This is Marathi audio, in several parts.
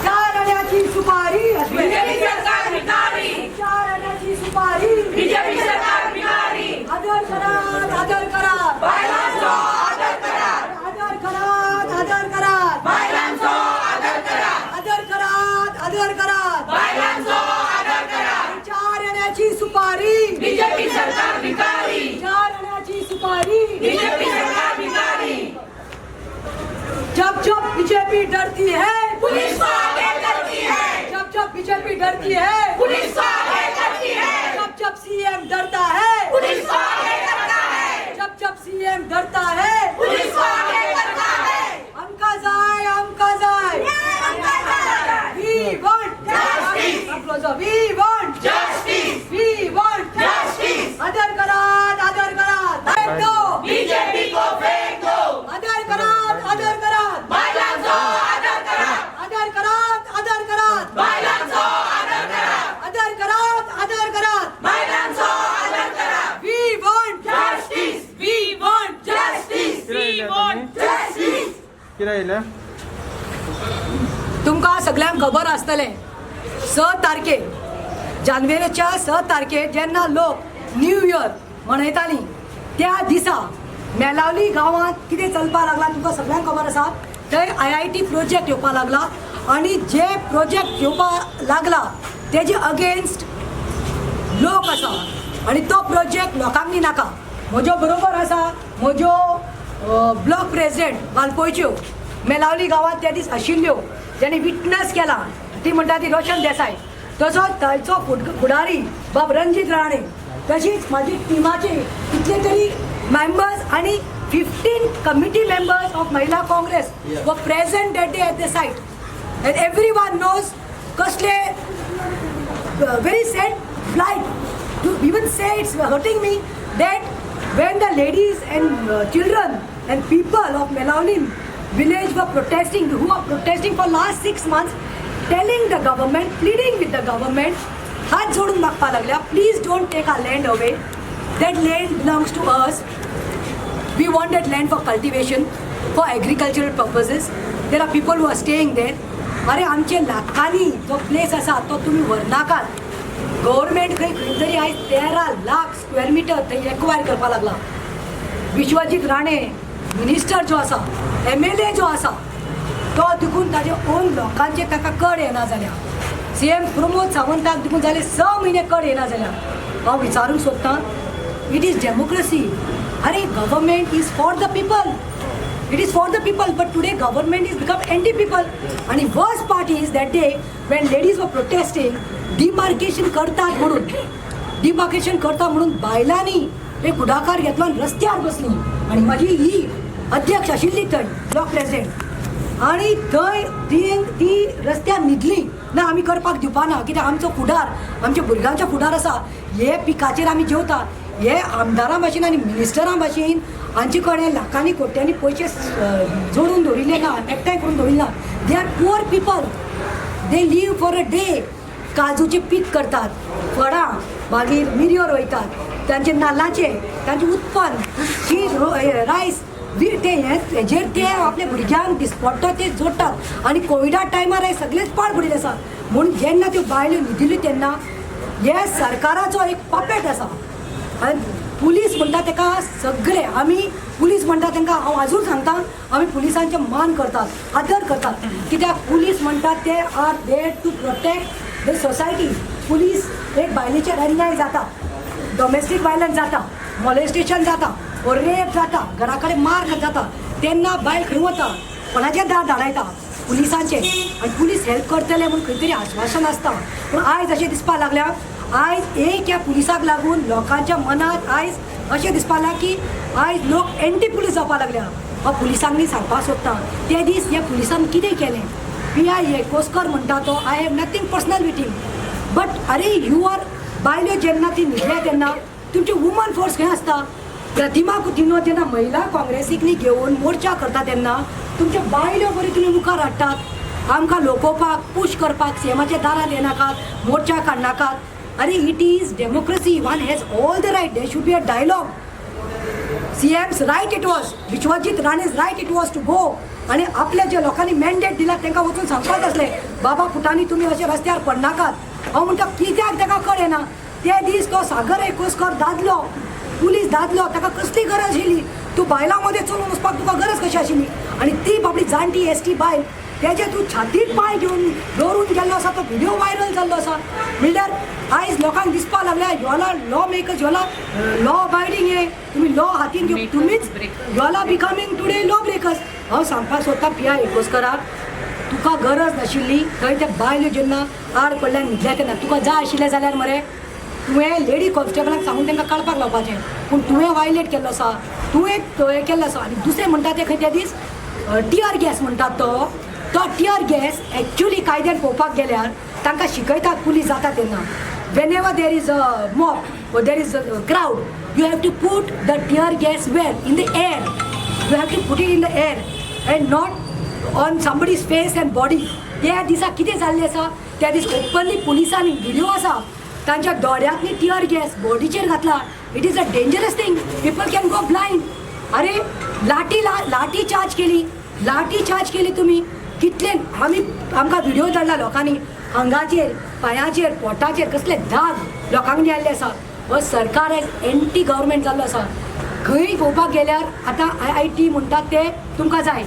चार आण्याची सुपारी बीजेपी सरकार भिकारी, 4 आण्याची सुपारी बीजेपी सरकार भिकारी, आदर करा आदर करा महिलांचा आदर करा, आदर करा आदर करा महिलांचा आदर करा, आदर करा आदर करा महिलांचा आदर करा, 4 आण्याची सुपारी बीजेपी सरकार भिकारी, 4 आण्याची सुपारी बीजेपी सरकार भिकारी, जब जब बीजेपी डरती है पुलिस को आगे करती है, जब जब बीजेपी डरती है पुलिस को आगे करती है, जब जब सीएम डरता है पुलिस को आगे करता है, जब जब सीएम डरता है पुलिस को आगे करता है, हमका जाय we want Justice. we want Justice. we want Justice. आदर करा फेंक दो बीजेपी को फेंक दो, आदर करा महिलांचा आदर करा, आदर करा महिलांचा आदर करा, आदर करा महिलांचा आदर करा, we want Justice. we want Justice. We want Justice. किरायला तुमका सगळ्यांक खबर आसतलें 6 तारखेक जानेवारीच्या 6 तारखेक जेन्ना लोक न्यू इयर मनयतालीं त्या दिसा मेलावली गांवांत कितें चलपाक लागला तुमकां सगळ्यांक खबर आसा थंय IIT प्रोजेक्ट येवपाक लागला आनी जे प्रोजेक्ट येवपाक लागला तेजे अगेन्स्ट लोक आसा आनी तो प्रोजेक्ट लोकांनी नाका म्हज्यो बरोबर आसा म्हज्यो ब्लॉक प्रेसिडेंट वालपयच्यो मेलावली गांवांत त्या दीस आशिल्ल्यो जेणे विटनस केला ती म्हणटा ती रोशन देसाय तसोच थंयचो फुडारी बाब रणजीत राणे तशीच म्हाजी टिमाचे कितले तरी मेंबर्स आनी 15 committee members of Mahila Congress वर present that day at the site and everyone knows कसले very sad flight to even say it's hurting me that when the ladies and children and people of Melaulim village were protesting, who are protesting for last 6 months, telling the government, pleading with the government, हात जोडून मागपा लागल्या, please don't take our land away, that land belongs to us, we want that land for cultivation, for agricultural purposes, there are people who are staying there. अरे आमचे लाखांनी जो प्लेस आसा तो तुम्ही व्हरनाकात गव्हर्मेंट खंय तरी आयज 13 लाख स्क्वेअर मिटर थंय एक्वायर करपाक लागला विश्वजीत राणे मिनिस्टर जो आसा MLA जो आसा तो देखून ताजे ओन लोकांचे ताका कड येना जाल्या CM प्रमोद सावंताक देखून जाले 6 म्हयने कड येना जाल्या हांव विचारूंक सोदतां इट इज डेमोक्रेसी अरे government is for the people It is for the people, but today government is become anti-people. And the worst part is that day when ladies were protesting, demarcation करतात म्हणून बायलांनी एक पुढाकार घेतलो आणि रस्त्यार बसली आणि माझी ही अध्यक्ष आशिल्ली थंय ब्लॉक प्रेसिडेंट आणि थंय ती रस्त्यार न्हिदली ना आमी करपाक दिवपाना कित्याक आमचो फुडार आमच्या भुरग्यांचो फुडार आसा हे पिकाचेर आमी जेवता हे आमदारां भाशेन आनी मिनिस्टरां भाशेन हांचे कडेन लाखांनी कोट्यांनी पयशे जोडून दवरिल्ले ना एकठांय करून दवरिल्ले ना they are poor people they leave for a day काजूचे पीक करतात फळां मागीर मिरयो रोयतात तांचे नाल्लांचे तांचे उत्पन्न शीत रायस हेजेर ते आपल्या भुरग्यांक दिसपट्टो ते जोडटात आनी कोविडा टायमार हे सगळेच पाड पडिल्ले आसा म्हणून जेन्ना त्यो बायल्यो न्हिदिल्यो तेन्ना हे सरकाराचो एक पपेट आसा आनी पुलीस म्हणटा तेका सगळे आमी पुलीस म्हणटा तांकां हांव आजून सांगता आमी पुलिसांचे मान करतात आदर करतात कित्याक पुलीस म्हणटात ते are there to protect the society police एक बायलेचेर अन्याय जाता डोमेस्टीक वायलन्स जाता मॉलेस्टेशन जाता रेप जाता घरा कडेन मार जाता तेन्ना बायल खंय वता कोणाचेर दार धाडायता पुलिसांचे आनी पुलीस हेल्प करतले म्हूण खंय तरी आश्वासन आसता पूण आयज अशें दिसपाक लागल्या आयज एक ह्या पुलिसाक लागून लोकांच्या मनात आयज अशें दिसपाक लागला की आयज लोक एंटी पुलीस जावपाक लागल्या हांव पुलिसांनी सांगपाक सोदतां ते दीस ह्या पुलिसान कितें केलें PI कोस्कर म्हणटा तो I have nothing personal with him but अरे यू आर बायल्यो जेन्ना ती न्हिदल्या तेन्ना तुमचे वुमन फोर्स खंय आसता प्रतिमा कुटिनो जेन्ना महिला काँग्रेसीकनी घेवन मोर्चा करता तेन्ना तुमच्यो बायल्यो बरी तुमी मुखार हाडटात आमकां लोकोवपाक पुश करपाक सीएमाच्या दारार येनाकात मोर्चा काडनाकात अरे it is democracy one has all the right there should be a dialogue CM's right it was, Vishwajit Rane's right it was to go. आणि आपल्या जे लोकांनी मॅन्डेट दिला तांकां वचून सांगपाक आसले बाबा फुटांनी तुमी अशे रस्त्यार पडनाकात. हांव म्हणटा कित्याक ताका कळना. ते दीस तो सागर एकूसकर दादलो, पुलीस दादलो, ताका कसली गरज आशिल्ली. तूं बायलां मदें चलून वचपाक तुका गरज कशी आशिल्ली. आणि ती बाबडी जाणटी ST बायल तेजे तूं छातीर पांय घेवन दवरून गेल्लो आसा. तो व्हिडिओ व्हायरल जाल्लो आसा. म्हणल्यार आयज लोकांक दिसपाक लागल्या योला लॉ मेकर्स, योला लॉ अबायडिंग हे तुमी लॉ हातीन घेवन तुमीच योला बिकमिंग टुडे लॉ ब्रेकर्स. हांव सांगपाक सोदता पिया एकूसकराक तुका गरज नाशिल्ली. थंय ते बायल्यो जेन्ना आड पडल्यान न्हिदल्या तेन्ना तुका जाय आशिल्लें जाल्यार मरे तुवें लेडी कॉन्स्टेबलाक सांगून तांकां काडपाक लावपाचें. पूण तुवें वायलेट केल्लो आसा, तुवें हें केल्लो आसा. आनी दुसरें म्हणटा ते खंय त्या दीस टियर गॅस म्हणटात तो टियर गॅस एक्चुली कायद्यान पळोवपाक गेल्यार तांकां शिकयतात पुलीस जाता तेन्ना whenever there is a mob or there is a crowd, you have to put the tear gas where? In the air. You have to put it in the air and not on somebody's face and body. त्या दिसा कितें जाल्लें आसा त्या दीस ओपनली पुलिसांनी व्हिडिओ आसा तांच्या दोळ्यांतली टियर गॅस बॉडीचेर घातला. It is a dangerous thing. People can go blind. अरे लाठी चार्ज केली तुमी. कितले आमकां व्हिडिओ धाडला लोकांनी आंगाचेर, पांयाचेर, पोटाचेर कसले दाग लोकांनी आयल्ले आसा. हो सरकार एंटी गव्हर्मेंट जाल्लो आसा. खंय पळोवपाक गेल्यार आतां IIT म्हणटात ते तुमकां जाय.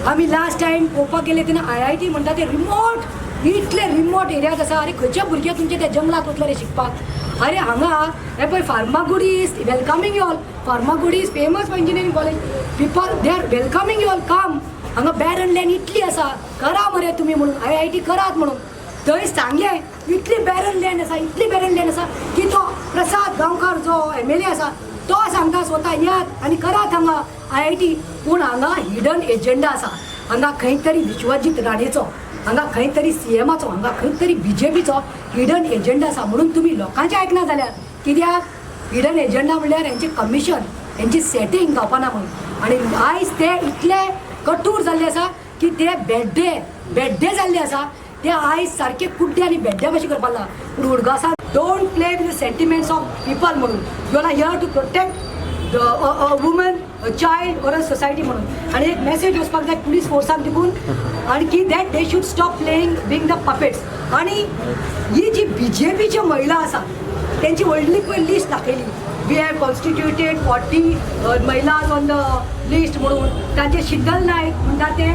आमी लास्ट टायम पळोवपाक गेले तेन्ना IIT म्हणटा ते रिमोट, इतले रिमोट एरियाज आसा. अरे खंयचे भुरगे तुमचे त्या जंगलात वतले रे शिकपाक. अरे हांगा हे पळय Farmagudi is welcoming you all. Farmagudi is famous for engineering college. People they are welcoming you all. Come. हांगा बॅरन लँड इतली आसा. करा मरे तुमी म्हणून IIT करात म्हणून. थंय सांगलें इतली बॅरन लँड आसा की तो प्रसाद गांवकार जो MLA आसा तो सांगता स्वता यात आनी करात हांगा IIT. पूण हांगा हिडन एजेंडा आसा. हांगा खंय तरी विश्वजीत राणेचो, हांगा खंय तरी CMाचो, हांगा खंय तरी BJPचो हिडन एजेंडा आसा. म्हणून तुमी लोकांचें आयकना जाल्यार कित्याक हिडन एजेंडा म्हणल्यार हेंचें कमिशन, हेंची सेटींग जावपाना म्हणून. आनी आयज ते इतले कठोर जाल्ले आसा की ते बेड्डे जाल्ले आसा. ते आयज सारखे कुड्डे आनी बेड्ड्या भाशेन करपाक लागला. पूण उडगासा don't play with the sentiments of people म्हणून. You are here to protect a woman, a child or a society म्हणून. आनी एक मेसेज वचपाक जाय पुलीस फोर्साक देखून आनी की that they should stop playing being the puppets. आनी ही जी BJPची महिला आसा तेंची व्हडली पळय लिस्ट दाखयली. वी हॅव कॉन्स्टिट्युटेड 40 महिलाज ऑन द लिस्ट म्हणून. तांचे शितल नायक म्हणटा ते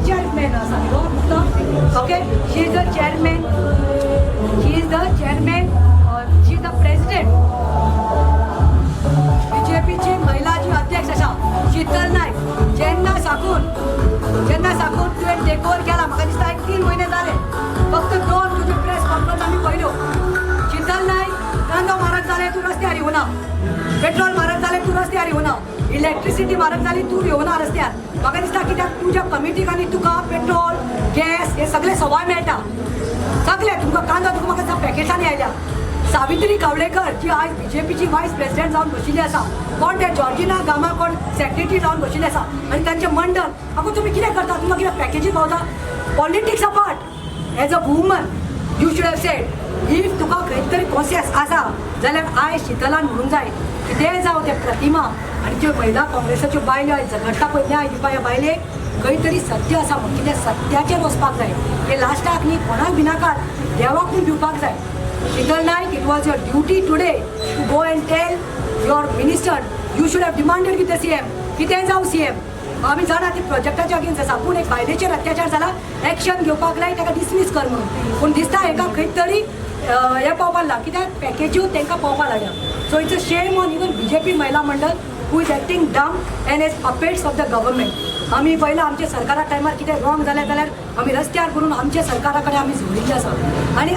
चेअरमॅन आसा न्हू. Okay, she is the chairman, she is the president. BJPची महिला जी अध्यक्ष आसा शितल नायक. जेन्ना साकून तुवें टेक ओवर केला म्हाका दिसता 3 म्हयने जाले. फक्त 2 तुजे प्रेस कॉन्फरन्स आमी पळयल्यो. शितल नायक कांदो म्हारग जाले तूं रस्त्यार येवना, पेट्रोल म्हारग जाले तूं रस्त्यार येवना, इलेक्ट्रिसिटी म्हारग जाली तूं येवना रस्त्यार. म्हाका दिसता कित्याक तुज्या कमिटीक आनी तुका पेट्रोल, गॅस हे सगळे सवाय मेळटा. सगळे तुमकां कांदो तुका म्हाका पॅकेटांनी आयल्या. सावित्री कावळेकर जी आयज BJPची वायस प्रेसिडेंट जावन बशिल्ली आसा, कोण ते जॉर्जिना गामा कोण सेक्रेटरी जावन बशिल्ले आसा. आनी तांचें मंडळ आगो तुमी कितें करता? तुमकां कितें पॅकेजी पावता? Politics apart as a woman you should have said if तुका खंय तरी कॉन्शियस आसा जाल्यार आयज शितलान म्हणूंक जाय कितेंय जावं ते प्रतिमा आनी ज्यो महिला काँग्रेसाच्यो बायल्यो आयज झगडटा पळय न्याय दिवपा ह्या बायलेक खंय तरी सत्य आसा म्हणून कितें सत्याचेर वचपाक जाय. हे लास्टाक न्ही कोणाक भिनाकात देवाक न्ही दिवपाक जाय. Shital Naik, it was your duty today to go and tell your minister, you should have demanded with the CM. कितें जावं CM. आमी जाणा ती प्रोजेक्टाच्या अगेन्स्ट आसा पूण एक बायलेचेर अत्याचार जाला एक्शन घेवपाक लाय ताका डिसमीस कर म्हणून. पूण दिसता हेका खंय तरी हे पावपाक लागला कित्याक पॅकेज्यो तांकां पावपाक लागल्या. So it's a shame on even BJP Mahila Mandal who is acting dumb and as puppets of the government. आमी पयला आमच्या सरकारा टायमार कितें रॉंग जालें जाल्यार आमी रस्त्यार करून आमच्या सरकारा कडेन आमी जोडिल्ले आसा. आनी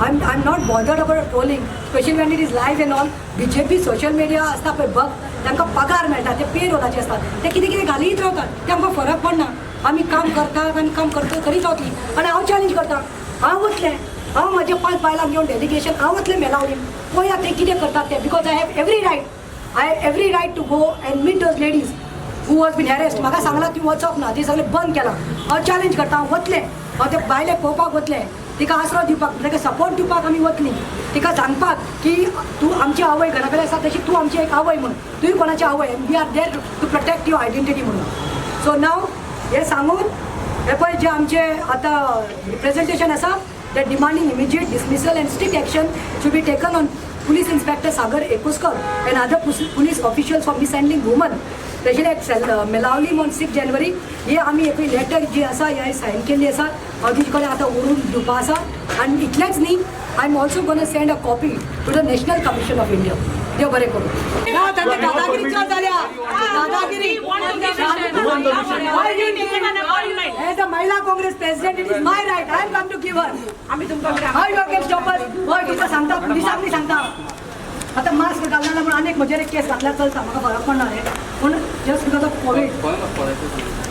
I'm not bothered about trolling, especially when it is live and all. BJP social media आसता पळय बघ तांकां पगार मेळटा ते पे रोलाचे आसतात ते कितें घालीत रावतात ते आमकां फरक पडना. आमी काम करतात आनी काम करता करीत रावतली. आनी हांव चॅलेंज करता हांव वतलें हांव म्हजे 5 बायलांक घेवन डेलिगेशन हांव वतलें मेलावलीन पळया ते कितें करतात ते. Because I have every right to go and meet those ladies who was been harassed. म्हाका सांगलां ती वचप ना, ती सगळें बंद केलां. हांव चॅलेंज करता हांव वतलें, हांव ते बायलेक पळोवपाक वतलें. तिका आसरो दिवपाक ताका सपोर्ट दिवपाक आमी वतली तिका सांगपाक की तूं आमची आवय घरा कडेन आसा तशी तूं आमची एक आवय म्हणून तुवें कोणाची आवय we are there to protect your identity म्हणून सो नाव हे सांगून हे पळय जे आमचे आतां रिप्रेझेंटेशन आसा they demanding immediate dismissal and strict action should be taken on police inspector Sagar Ekuskar and other police officials for mishandling woman specially एक मेलावली म्हणून 6 जानेवारी ही आमी एक लेटर जी आसा ही सायन केल्ली आसा हांव तिचे कडेन आतां व्हरून दिवपा आसा आनी इतलेंच न्ही I am also gone send a copy to the national commission of India देव बरें करूं दादागिरी चड जाल्या दादागिरी as a Mahila Congress president it is my right I am come to give her आमी तुमकां हाय यू कॅन स्टॉप अस हय तिका सांगता पुलिसांनी सांगता आता मास्क घालना म्हणून अनेक म्हजेर एक केस घातल्यार चलता म्हाका फरक पडना रे पूण जस्ट बिकॉज ऑफ कोवीड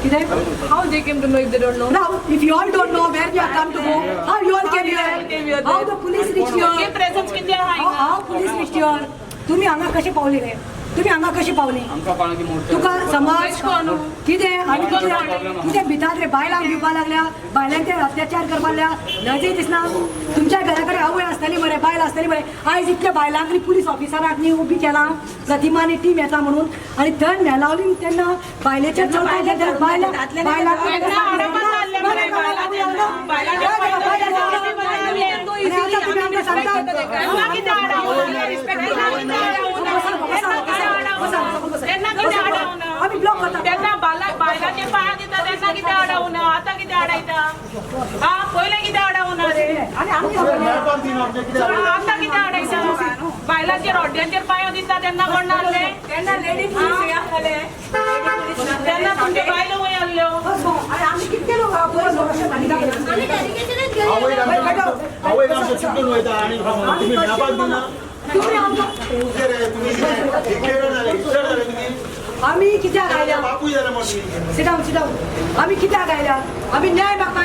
कितें How they came to know if they don't know? now if you all don't know where you have come to go how you all came here how the police reached here presence किती आहे how police reached here तुम्ही हांगा कशी पावली रे तुम्ही हांगा कशी पावली तुका समाज कितें आनी कितें भितात रे बायलांक दिवपा लागल्या बायलांचेर अत्याचार करपा लागल्या नजय दिसना तुमच्या घरा कडेन आवय आसतली मरे बायल आसतली मरे आयज इतल्या बायलांक न्ही पुलीस ऑफिसराक न्ही उबी केलां प्रतिमानी टीम येता म्हणून आनी थंय मेलावली तेन्ना बायलेचेर चलता आमी ब्लॉक करता त्यांना बायलांचे पाय दिता त्यांना किती अडवणं आता किती अडायता हा पहिले किती अडवणं रे आनी आमी आता किती अडायता बायलांचे रोड्यांचेर पाय दिता त्यांना कोण आणले तेन्ना लेडी पुलीस आसले त्यांना तुमचे बायलो वय आणल्यो आनी आमी कितें केलो आमी आवय आमच्या चिकन वयता आणि तुम्ही मेळपाक दिना तुम्ही आमकां आमी कित्याक आयल्या बापूय जाल्यार म्हणून सिट डावन आमी कित्याक आयल्या आमी न्याय मागपाक